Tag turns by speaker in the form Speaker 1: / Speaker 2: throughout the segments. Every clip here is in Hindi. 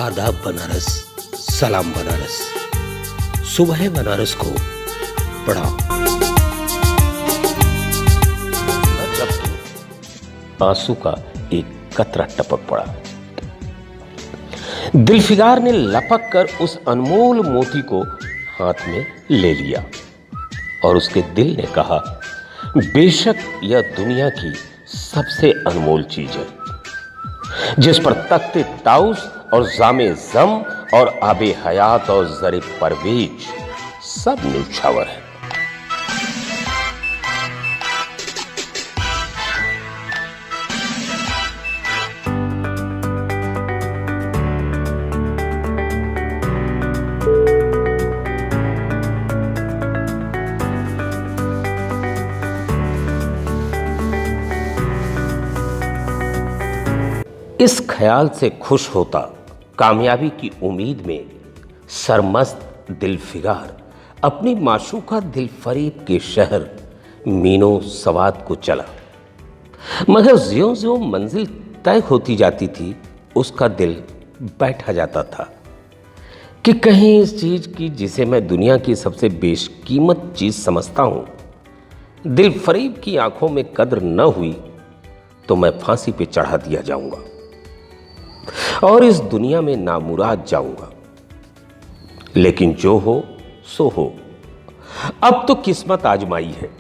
Speaker 1: आदाब बनारस, सलाम बनारस, सुबह बनारस को पढ़ा। जब आंसू का एक कतरा टपक पड़ा, दिलफिगार ने लपक कर उस अनमोल मोती को हाथ में ले लिया और उसके दिल ने कहा, बेशक यह दुनिया की सबसे अनमोल चीज है, जिस पर तख्ते ताउस और जामे जम और आबे हयात और जरे परवेज सब न्यौछावर है। इस ख्याल से खुश होता, कामयाबी की उम्मीद में सरमस्त दिलफिगार अपनी माशूका दिलफरीब के शहर मीनो सवाद को चला। मगर ज्यों-ज्यों मंजिल तय होती जाती थी, उसका दिल बैठा जाता था कि कहीं इस चीज की जिसे मैं दुनिया की सबसे बेशकीमत चीज समझता हूं, दिलफरीब की आंखों में कद्र न हुई तो मैं फांसी पे चढ़ा दिया जाऊंगा और इस दुनिया में नामुराद जाऊंगा। लेकिन जो हो सो हो, अब तो किस्मत आजमाई है।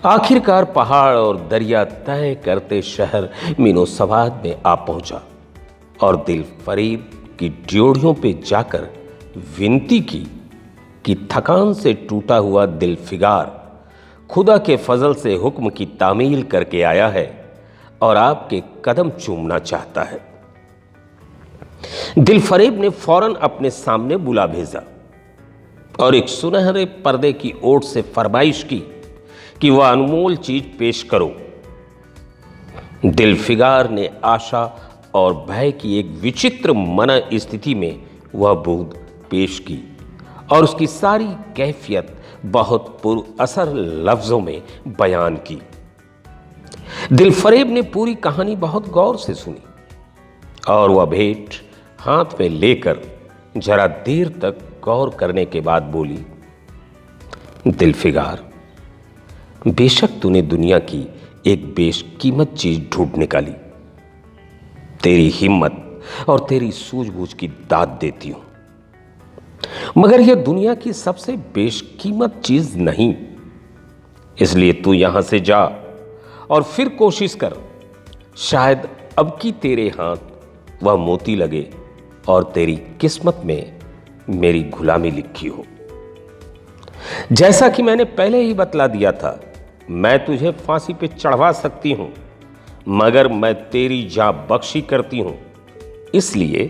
Speaker 1: आखिरकार पहाड़ और दरिया तय करते शहर मीनो सवाद में आ पहुंचा और दिलफरीब की ड्योढ़ियों पे जाकर विनती की कि थकान से टूटा हुआ दिलफिगार खुदा के फजल से हुक्म की तामील करके आया है और आपके कदम चूमना चाहता है। दिलफरीब ने फौरन अपने सामने बुला भेजा और एक सुनहरे पर्दे की ओट से फरमाइश की कि वह अनमोल चीज पेश करो। दिलफिगार ने आशा और भय की एक विचित्र मन स्थिति में वह बूंद पेश की और उसकी सारी कैफियत बहुत पुरअसर लफ्जों में बयान की। दिलफरीब ने पूरी कहानी बहुत गौर से सुनी और वह भेंट हाथ में लेकर जरा देर तक गौर करने के बाद बोली, दिलफिगार, बेशक तूने दुनिया की एक बेशकीमत चीज ढूंढ निकाली। तेरी हिम्मत और तेरी सूझबूझ की दाद देती हूं, मगर यह दुनिया की सबसे बेशकीमत चीज नहीं। इसलिए तू यहां से जा और फिर कोशिश कर, शायद अब की तेरे हाथ वह मोती लगे और तेरी किस्मत में मेरी गुलामी लिखी हो। जैसा कि मैंने पहले ही बतला दिया था, मैं तुझे फांसी पे चढ़वा सकती हूं, मगर मैं तेरी जान बख्शी करती हूं इसलिए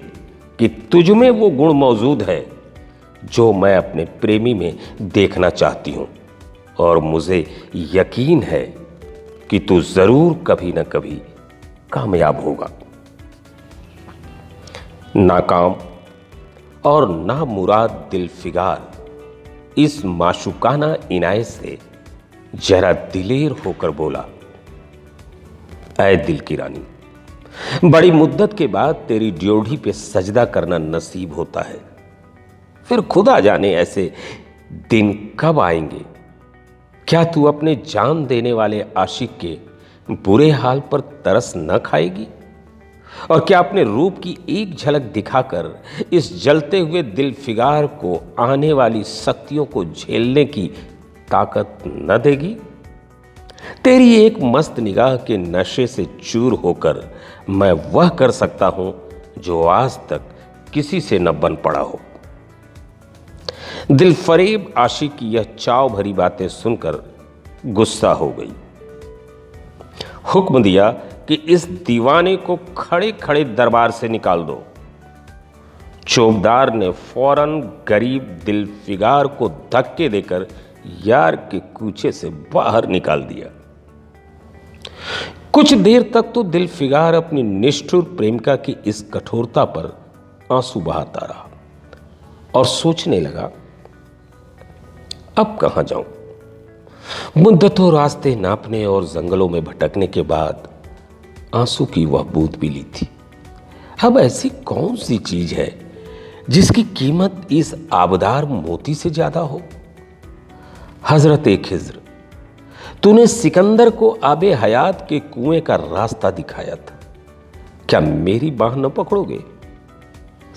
Speaker 1: कि तुझमें वो गुण मौजूद है जो मैं अपने प्रेमी में देखना चाहती हूं और मुझे यकीन है कि तू जरूर कभी ना कभी कामयाब होगा। नाकाम और नामुराद दिलफिगार इस माशूकाना इनायत से जरा दिलेर होकर बोला, ऐ दिल की रानी, बड़ी मुद्दत के बाद तेरी ड्योढ़ी पे सजदा करना नसीब होता है। फिर खुदा जाने ऐसे दिन कब आएंगे। क्या तू अपने जान देने वाले आशिक के बुरे हाल पर तरस न खाएगी और क्या अपने रूप की एक झलक दिखाकर इस जलते हुए दिलफिगार को आने वाली सख्तियों को झेलने की ताकत न देगी। तेरी एक मस्त निगाह के नशे से चूर होकर मैं वह कर सकता हूं जो आज तक किसी से न बन पड़ा हो। दिलफरीब आशिक की यह चाव भरी बातें सुनकर गुस्सा हो गई। हुक्म दिया कि इस दीवाने को खड़े खड़े दरबार से निकाल दो। चौबदार ने फौरन गरीब दिलफिगार को धक्के देकर यार के कूचे से बाहर निकाल दिया। कुछ देर तक तो दिलफिगार अपनी निष्ठुर प्रेमिका की इस कठोरता पर आंसू बहाता रहा और सोचने लगा, अब कहां जाऊं। मुद्दतों रास्ते नापने और जंगलों में भटकने के बाद आंसू की वह बूंद भी ली थी। अब ऐसी कौन सी चीज है जिसकी कीमत इस आबदार मोती से ज्यादा हो? हजरत खिज्र, तूने सिकंदर को आबे हयात के कुएं का रास्ता दिखाया था, क्या मेरी बाह न पकड़ोगे?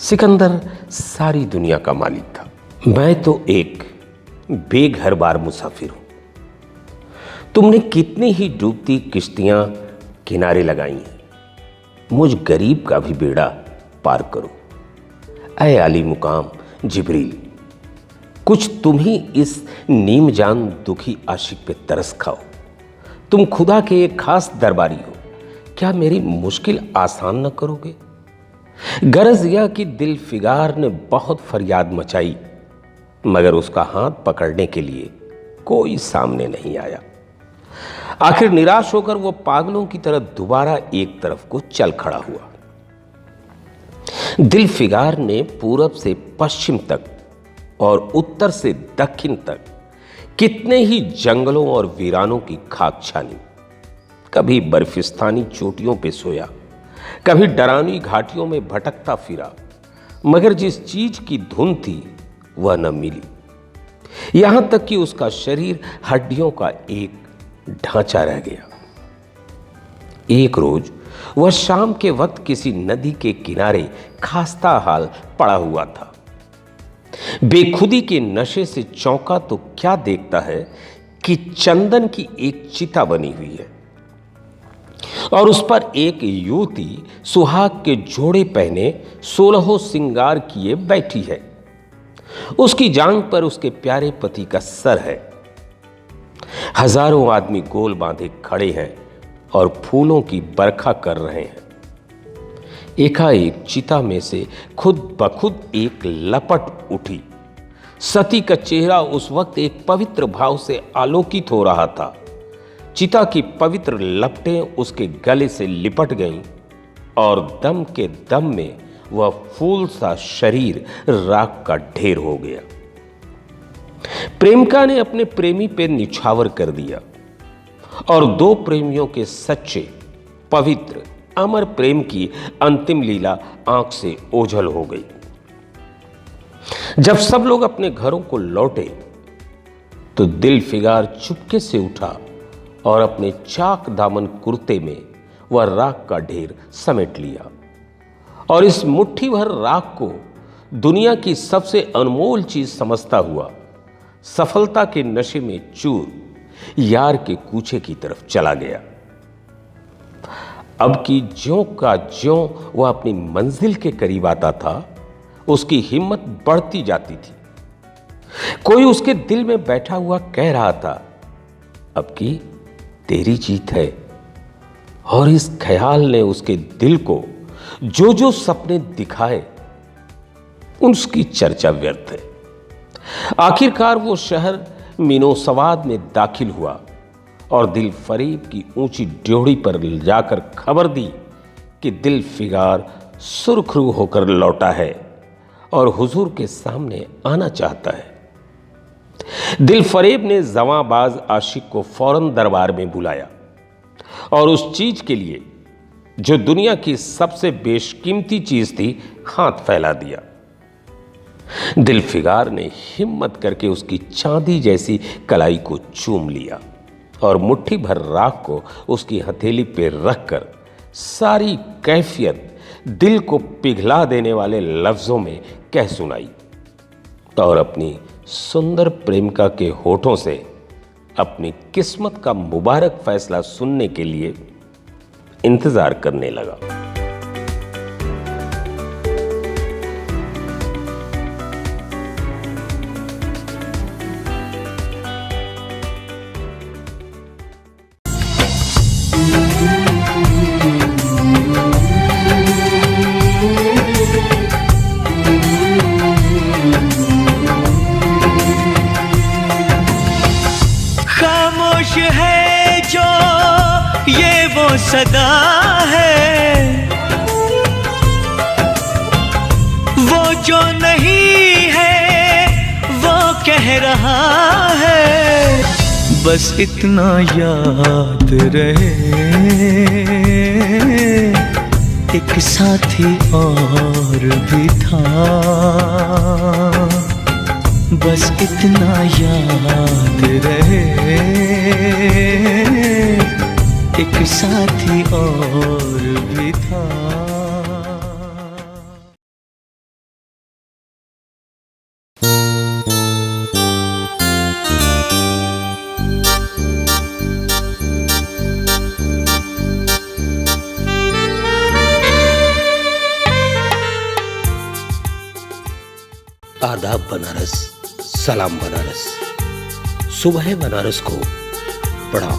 Speaker 1: सिकंदर सारी दुनिया का मालिक था, मैं तो एक बेघर बार मुसाफिर हूं। तुमने कितनी ही डूबती किश्तियां किनारे लगाई हैं, मुझ गरीब का भी बेड़ा पार करो। ऐ आली मुकाम जिब्रील, कुछ तुम ही इस नीम जान दुखी आशिक पे तरस खाओ। तुम खुदा के एक खास दरबारी हो, क्या मेरी मुश्किल आसान न करोगे? गरज यह कि दिल फिगार ने बहुत फरियाद मचाई, मगर उसका हाथ पकड़ने के लिए कोई सामने नहीं आया। आखिर निराश होकर वो पागलों की तरह दोबारा एक तरफ को चल खड़ा हुआ। दिल फिगार ने पूरब से पश्चिम तक और उत्तर से दक्षिण तक कितने ही जंगलों और वीरानों की खाक छानी। कभी बर्फिस्तानी चोटियों पे सोया, कभी डरावनी घाटियों में भटकता फिरा, मगर जिस चीज की धुन थी वह न मिली। यहां तक कि उसका शरीर हड्डियों का एक ढांचा रह गया। एक रोज वह शाम के वक्त किसी नदी के किनारे खास्ता हाल पड़ा हुआ था। बेखुदी के नशे से चौंका तो क्या देखता है कि चंदन की एक चिता बनी हुई है और उस पर एक युवती सुहाग के जोड़े पहने 16 सिंगार किए बैठी है। उसकी जांघ पर उसके प्यारे पति का सर है। हजारों आदमी गोल बांधे खड़े हैं और फूलों की बरखा कर रहे हैं। एकाएक चिता में से खुद ब खुद एक लपट उठी। सती का चेहरा उस वक्त एक पवित्र भाव से आलोकित हो रहा था। चिता की पवित्र लपटें उसके गले से लिपट गईं और दम के दम में वह फूल सा शरीर राख का ढेर हो गया। प्रेमिका ने अपने प्रेमी पे निछावर कर दिया और दो प्रेमियों के सच्चे, पवित्र, अमर प्रेम की अंतिम लीला आंख से ओझल हो गई। जब सब लोग अपने घरों को लौटे तो दिल फिगार चुपके से उठा और अपने चाक दामन कुर्ते में वह राख का ढेर समेट लिया और इस मुट्ठी भर राख को दुनिया की सबसे अनमोल चीज समझता हुआ सफलता के नशे में चूर यार के कूचे की तरफ चला गया। अब की ज्यों का ज्यों वह अपनी मंजिल के करीब आता था, उसकी हिम्मत बढ़ती जाती थी। कोई उसके दिल में बैठा हुआ कह रहा था, अब की तेरी जीत है। और इस ख्याल ने उसके दिल को जो जो सपने दिखाए उसकी चर्चा व्यर्थ है। आखिरकार वो शहर मिनोसवाद में दाखिल हुआ और दिल फरीब की ऊंची ड्योढ़ी पर जाकर खबर दी कि दिल फिगार सुरखरू होकर लौटा है और हुजूर के सामने आना चाहता है। दिल फरेब ने जवांबाज आशिक को फौरन दरबार में बुलाया और उस चीज के लिए जो दुनिया की सबसे बेशकीमती चीज थी हाथ फैला दिया। दिल फिगार ने हिम्मत करके उसकी चांदी जैसी कलाई को चूम लिया और मुट्ठी भर राख को उसकी हथेली पे रखकर सारी कैफियत दिल को पिघला देने वाले लफ्जों में कह सुनाई और अपनी सुंदर प्रेमिका के होठों से अपनी किस्मत का मुबारक फैसला सुनने के लिए इंतजार करने लगा।
Speaker 2: खामोश है जो ये वो सदा है, वो जो नहीं है वो कह रहा है। बस इतना याद रहे, एक साथी और भी था, बस इतना याद रहे, एक साथी और भी था।
Speaker 1: आदाब बनारस, सलाम बनारस। सुबह बनारस को बड़ा